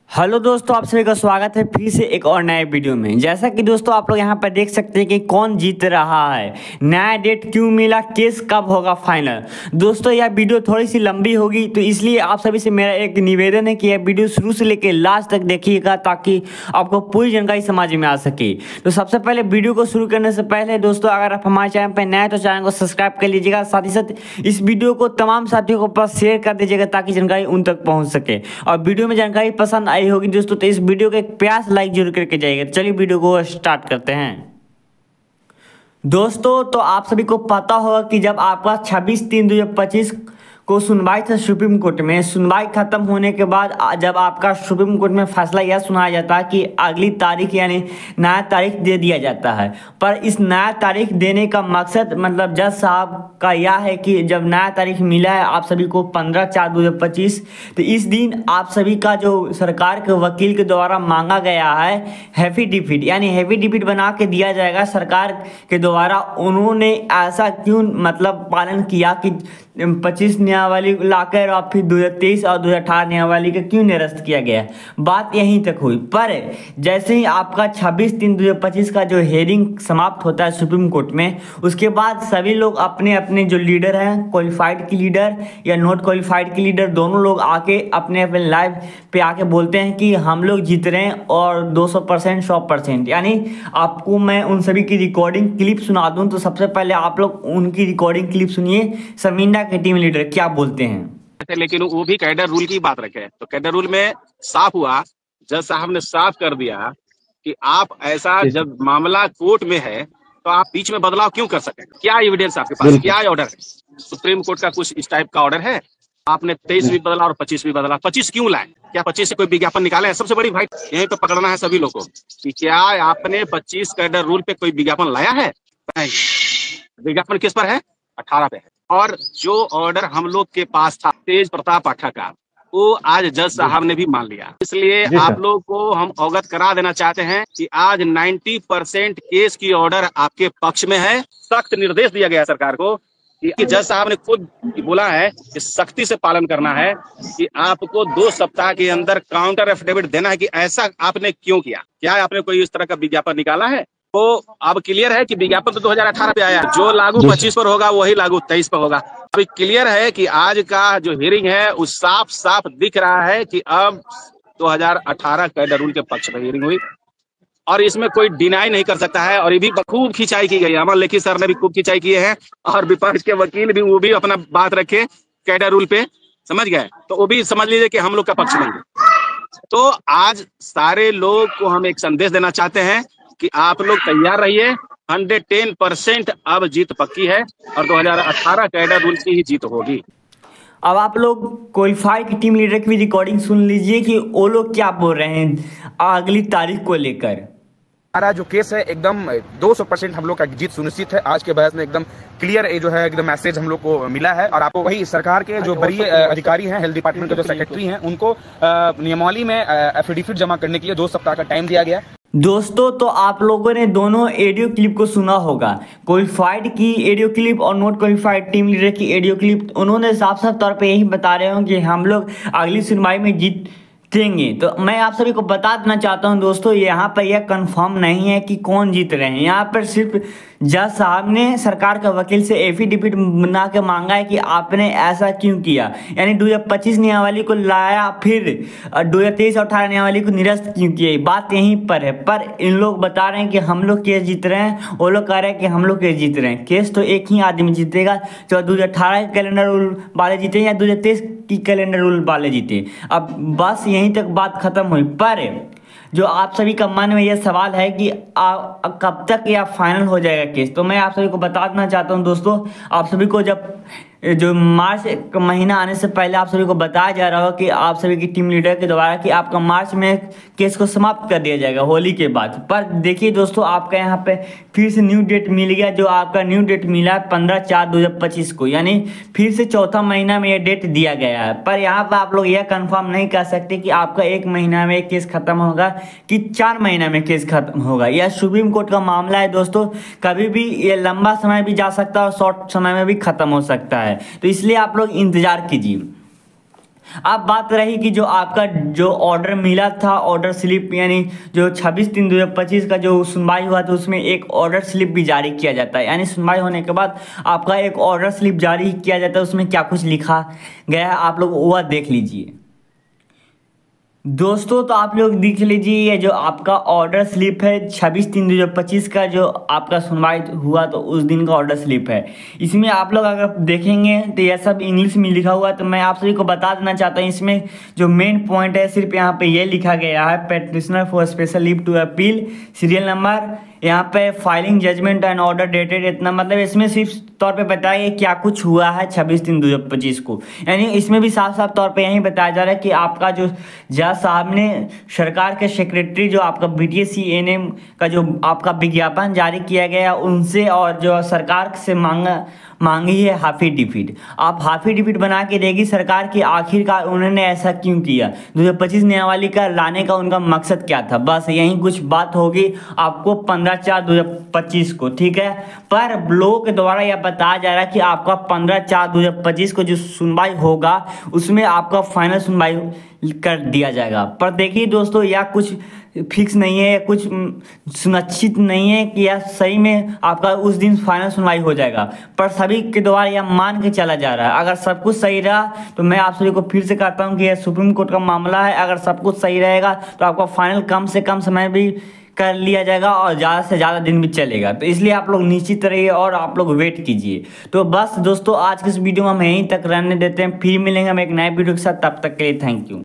Hello दोस्तों, आप सभी का स्वागत है फिर से एक और नए वीडियो में। जैसा कि दोस्तों आप लोग यहाँ पर देख सकते हैं कि कौन जीत रहा है, नया डेट क्यों मिला, केस कब होगा फाइनल। दोस्तों यह वीडियो थोड़ी सी लंबी होगी, तो इसलिए आप सभी से मेरा एक निवेदन है कि यह वीडियो शुरू से लेकर लास्ट तक देखिएगा ताकि आपको पूरी जानकारी समझ में आ सके। तो सबसे पहले वीडियो को शुरू करने से पहले दोस्तों, अगर आप हमारे चैनल पर नए हैं तो चैनल को सब्सक्राइब कर लीजिएगा। साथ ही साथ इस वीडियो को तमाम साथियों को पास शेयर कर दीजिएगा ताकि जानकारी उन तक पहुँच सके। और वीडियो में जानकारी पसंद आई होगी दोस्तों तो इस वीडियो को एक प्यार से लाइक जरूर करके जाइएगा। चलिए वीडियो को स्टार्ट करते हैं। दोस्तों तो आप सभी को पता होगा कि जब आपका 26/3/2025 को सुनवाई था सुप्रीम कोर्ट में, सुनवाई खत्म होने के बाद जब आपका सुप्रीम कोर्ट में फैसला यह सुनाया जाता है कि अगली तारीख यानी नया तारीख दे दिया जाता है। पर इस नया तारीख देने का मकसद मतलब जज साहब का यह है कि जब नया तारीख मिला है आप सभी को 15/4/2025, तो इस दिन आप सभी का जो सरकार के वकील के द्वारा मांगा गया है एफिडेविट यानी एफिडेविट बना के दिया जाएगा सरकार के द्वारा। उन्होंने ऐसा क्यों मतलब पालन किया कि 25 नियमावली लाकर और फिर 2023 और 2018 नियमावली का क्यों निरस्त किया गया, बात यहीं तक हुई। पर जैसे ही आपका 26/3/2025 का जो हेयरिंग समाप्त होता है सुप्रीम कोर्ट में, उसके बाद सभी लोग अपने अपने जो लीडर हैं, क्वालिफाइड की लीडर या नॉट क्वालिफाइड की लीडर, दोनों लोग आके अपने अपने लाइव पे आके बोलते हैं कि हम लोग जीत रहे हैं और 200% 100%। यानी आपको मैं उन सभी की रिकॉर्डिंग क्लिप सुना दूं, तो सबसे पहले आप लोग उनकी रिकॉर्डिंग क्लिप सुनिए। शर्मिंदा के टीम लीडर क्या बोलते हैं। लेकिन वो भी कैडर रूल की बात रखे, तो कैडर रूल में साफ हुआ, जज साहब ने साफ कर दिया कि आप ऐसा जब मामला कोर्ट में है तो आप बीच में बदलाव क्यों कर सकें। क्या एविडेंस आपके पास, क्या ऑर्डर है सुप्रीम कोर्ट का, कुछ इस टाइप का ऑर्डर है। आपने 23 भी बदला और 25 भी बदला। 25 क्यों लाए, क्या 25 से कोई विज्ञापन निकाले है? सबसे बड़ी भाई यहीं पे पकड़ना है सभी लोगों को कि क्या आपने 25 कैडर रूल पे कोई विज्ञापन लाया है? नहीं। विज्ञापन किस पर है? 18 पे है। और जो ऑर्डर हम लोग के पास था तेज प्रताप पाठक का, वो आज जज साहब ने भी मान लिया। इसलिए आप लोग को हम अवगत करा देना चाहते हैं कि आज 90% केस की ऑर्डर आपके पक्ष में है। सख्त निर्देश दिया गया सरकार को कि जज साहब ने खुद बोला है कि सख्ती से पालन करना है कि आपको 2 सप्ताह के अंदर काउंटर एफिडेविट देना है कि ऐसा आपने क्यों किया। क्या आपने कोई इस तरह का विज्ञापन निकाला है? तो अब क्लियर है कि विज्ञापन तो 2018 पे आया, जो लागू 25 पर होगा वही लागू 23 पर होगा। अभी क्लियर है कि आज का जो हियरिंग है उस साफ साफ दिख रहा है कि अब 2018 कैडर रूल के पक्ष में हियरिंग हुई और इसमें कोई डिनाई नहीं कर सकता है। और ये भी खूब खिंचाई की गई, अमर लेखी सर ने भी खूब खिंचाई की है और विपक्ष के वकील भी, वो भी अपना बात रखे कैडर रूल पे, समझ गए, तो वो भी समझ लीजिए कि हम लोग का पक्ष नहीं है। तो आज सारे लोग को हम एक संदेश देना चाहते हैं कि आप लोग तैयार रहिए, 110% अब जीत पक्की है और 2018 कैडर रूल की ही जीत होगी। अब आप लोग क्वालिफाई की टीम लीडर की भी रिकॉर्डिंग सुन लीजिए कि वो लोग क्या बोल रहे हैं अगली तारीख को लेकर। हमारा जो केस है एकदम 200% हम लोग का जीत सुनिश्चित है। आज के बहस में एकदम क्लियर जो है एकदम मैसेज हम लोग को मिला है। और आपको वही सरकार के जो वरीय अधिकारी हैं, हेल्थ डिपार्टमेंट के जो सेक्रेटरी हैं, उनको नियमावली में एफिडेविट जमा करने के लिए 2 सप्ताह का टाइम दिया गया। दोस्तों तो आप लोगों ने दोनों ऑडियो क्लिप को सुना होगा, क्वालिफाइड की ऑडियो क्लिप और नॉट क्वालिफाइड टीम लीडर की ऑडियो क्लिप। उन्होंने साफ साफ तौर पे यही बता रहे हो कि हम लोग अगली सुनवाई में जीतेंगे। तो मैं आप सभी को बता देना चाहता हूं दोस्तों, यहाँ पर यह कंफर्म नहीं है कि कौन जीत रहे हैं। यहाँ पर सिर्फ जज साहब ने सरकार के वकील से एफिडेविट बना के मांगा है कि आपने ऐसा क्यों किया, यानी 2025 नियमावली को लाया फिर 2023 और 18 नियमावली को निरस्त क्यों किया, बात यहीं पर है। पर इन लोग बता रहे हैं कि हम लोग केस जीत रहे हैं, वो लोग कह रहे हैं कि हम लोग केस जीत रहे हैं। केस तो एक ही आदमी जीतेगा, चाहे 2018 के कैलेंडर रूल वाले जीते या 2023 की कैलेंडर रूल वाले जीते। अब बस यहीं तक बात खत्म हुई। पर जो आप सभी का मन में यह सवाल है कि कब तक या फाइनल हो जाएगा केस, तो मैं आप सभी को बता देना चाहता हूं दोस्तों, आप सभी को जब जो मार्च का महीना आने से पहले आप सभी को बताया जा रहा हो कि आप सभी की टीम लीडर के द्वारा कि आपका मार्च में केस को समाप्त कर दिया जाएगा होली के बाद। पर देखिए दोस्तों, आपका यहाँ पे फिर से न्यू डेट मिल गया। जो आपका न्यू डेट मिला है 15/4/2025 को, यानी फिर से चौथा महीना में यह डेट दिया गया है। पर यहाँ पर आप लोग यह कंफर्म नहीं कर सकते कि आपका 1 महीना में केस खत्म होगा कि 4 महीना में केस खत्म होगा। यह सुप्रीम कोर्ट का मामला है दोस्तों, कभी भी ये लंबा समय भी जा सकता है और शॉर्ट समय में भी खत्म हो सकता है। तो इसलिए आप लोग इंतजार कीजिए। अब बात रही कि जो आपका जो ऑर्डर मिला था, ऑर्डर स्लिप, यानी जो 26/3/2025 का जो सुनवाई हुआ था उसमें एक ऑर्डर स्लिप भी जारी किया जाता है। यानी सुनवाई होने के बाद आपका एक ऑर्डर स्लिप जारी किया जाता है, उसमें क्या कुछ लिखा गया है आप लोग वह देख लीजिए दोस्तों। तो आप लोग देख लीजिए, ये जो आपका ऑर्डर स्लिप है 26/3/2025 का जो आपका सुनवाई हुआ तो उस दिन का ऑर्डर स्लिप है। इसमें आप लोग अगर देखेंगे तो यह सब इंग्लिश में लिखा हुआ है। तो मैं आप सभी को बता देना चाहता हूँ, इसमें जो मेन पॉइंट है सिर्फ यहाँ पे ये लिखा गया है, petitioner for special leave to appeal, serial number, यहाँ पे filing judgment and order dated, इतना मतलब इसमें सिर्फ तौर पे बताया कि क्या कुछ हुआ है 26/3/2025 को। यानी इसमें भी साफ साफ तौर पे यही बताया जा रहा है कि आपका जो जज साहब ने सरकार के सेक्रेटरी जो आपका BTSC ANM का जो आपका विज्ञापन जारी किया गया उनसे और जो सरकार से मांगी है हाफिडेविट। आप हाफिडेविट बना के देगी सरकार की, आखिरकार उन्होंने ऐसा क्यों किया, 2025 नियमावली का लाने का उनका मकसद क्या था, बस यही कुछ बात होगी आपको 15/4/2025 को, ठीक है। पर लोगों के द्वारा यह बताया जा रहा है कि आपका 15/4/2025 को जो सुनवाई होगा उसमें आपका फाइनल सुनवाई कर दिया जाएगा। पर देखिए दोस्तों, यह कुछ फिक्स नहीं है, या कुछ सुनिश्चित नहीं है कि यह सही में आपका उस दिन फाइनल सुनवाई हो जाएगा, पर सभी के द्वारा यह मान के चला जा रहा है। अगर सब कुछ सही रहा तो मैं आप सभी को फिर से कहता हूं कि यह सुप्रीम कोर्ट का मामला है। अगर सब कुछ सही रहेगा तो आपका फाइनल कम से कम समय भी कर लिया जाएगा और ज़्यादा से ज़्यादा दिन भी चलेगा। तो इसलिए आप लोग निश्चित रहिए और आप लोग वेट कीजिए। तो बस दोस्तों, आज के इस वीडियो में हम यहीं तक रहने देते हैं, फिर मिलेंगे हम एक नए वीडियो के साथ। तब तक के लिए थैंक यू।